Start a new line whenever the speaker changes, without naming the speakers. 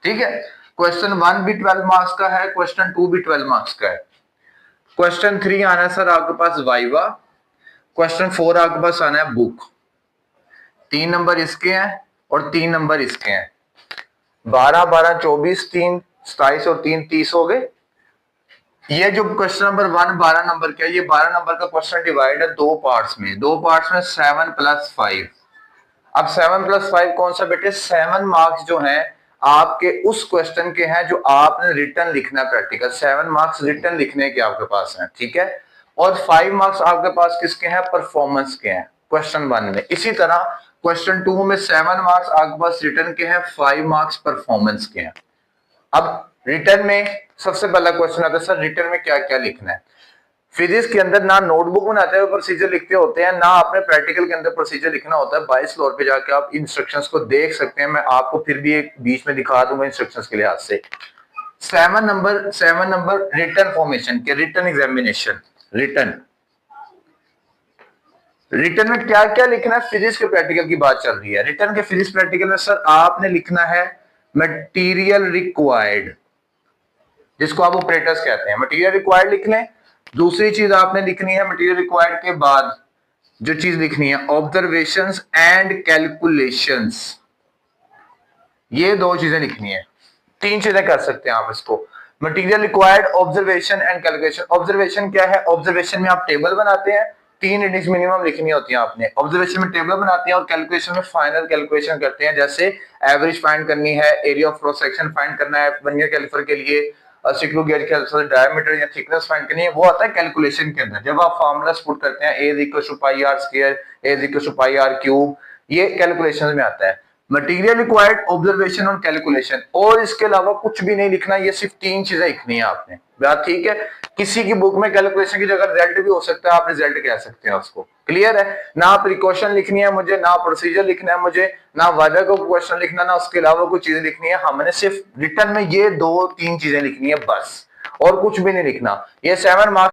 ठीक है। क्वेश्चन 1 भी 12 मार्क्स का है, क्वेश्चन 2 भी 12 मार्क्स का है। क्वेश्चन 3 आना है सर आपके पास वाइवा, क्वेश्चन 4 आपके पास आना है बुक। 3 नंबर इसके हैं और 3 नंबर इसके हैं। 12 12 24, 3 27 और 3 30 हो गए। ये जो क्वेश्चन नंबर 1 12 नंबर का है, ये 12 नंबर का क्वेश्चन डिवाइड है दो पार्ट्स में 7 + 5। अब 7 + 5 कौन सा बेटे? 7 मार्क्स जो हैं आपके उस क्वेश्चन के हैं जो आपने रिटर्न लिखना है प्रैक्टिकल। 7 मार्क्स रिटर्न लिखने के आपके पास हैं, ठीक है। और 5 मार्क्स आपके पास किसके हैं? परफॉर्मेंस के हैं क्वेश्चन 1 में। इसी तरह क्वेश्चन 2 में 7 मार्क्स आपके पास रिटर्न के हैं, 5 मार्क्स परफॉर्मेंस के हैं। अब रिटर्न में सबसे पहला क्वेश्चन आता है, सर रिटर्न में क्या क्या लिखना है? फिजिक्स के अंदर ना नोटबुक बनाते हुए प्रोसीजर लिखते होते हैं, ना आपने प्रैक्टिकल के अंदर प्रोसीजर लिखना होता है। 22 फ्लोर पे जाके आप इंस्ट्रक्शंस को देख सकते हैं, मैं आपको फिर भी एक बीच में दिखा दूंगा इंस्ट्रक्शंस के लिहाज से। 7 नंबर रिटर्न फॉर्मेशन के, रिटर्न एग्जामिनेशन। रिटर्न में क्या क्या लिखना है? फिजिक्स के प्रैक्टिकल की बात चल रही है। रिटर्न के फिजिक्स प्रैक्टिकल में सर आपने लिखना है मटेरियल रिक्वायर्ड, जिसको आप ऑपरेटर्स कहते हैं। मटेरियल रिक्वायर्ड लिख लें। दूसरी चीज आपने लिखनी है मटेरियल रिक्वायर्ड के बाद जो चीज लिखनी है, ऑब्जर्वेशंस एंड कैलकुलेशंस। ये दो चीजें लिखनी है। 3 चीजें कर सकते हैं आप इसको, material required, observation and calculation. Observation क्या है? ऑब्जर्वेशन में आप टेबल बनाते हैं, 3 रीडिंग्स मिनिमम लिखनी होती है आपने। ऑब्जर्वेशन में टेबल बनाते हैं और कैलकुलेशन में फाइनल कैलकुलेशन करते हैं, जैसे एवरेज फाइंड करनी है, area of cross section find करना है वर्नियर कैलिपर के लिए, स्क्रू गेज के डायमीटर या थिकनेस फाइंड करनी है, वो आता है कैलकुलेशन के अंदर। जब आप फार्मूलास पुट करते हैं, A = πr², A = πr³, ये कैलकुलेशन में आता है। मटेरियल रिक्वायर्ड, ऑब्जर्वेशन और कैलकुलेशन, और इसके अलावा कुछ भी नहीं लिखना। ये सिर्फ 3 चीजें लिखनी है आपने, बात ठीक है। किसी की बुक में कैलकुलेशन की जगह रिजल्ट भी हो सकता है, आप रिजल्ट कह सकते हैं उसको। क्लियर है ना? प्रिकॉशन लिखनी है मुझे, ना प्रोसीजर लिखना है मुझे, ना वादा को क्वेश्चन लिखना, ना उसके अलावा कोई चीजें लिखनी है। हमने सिर्फ रिटर्न में ये 2-3 चीजें लिखनी है बस, और कुछ भी नहीं लिखना। ये 7 मार्क्स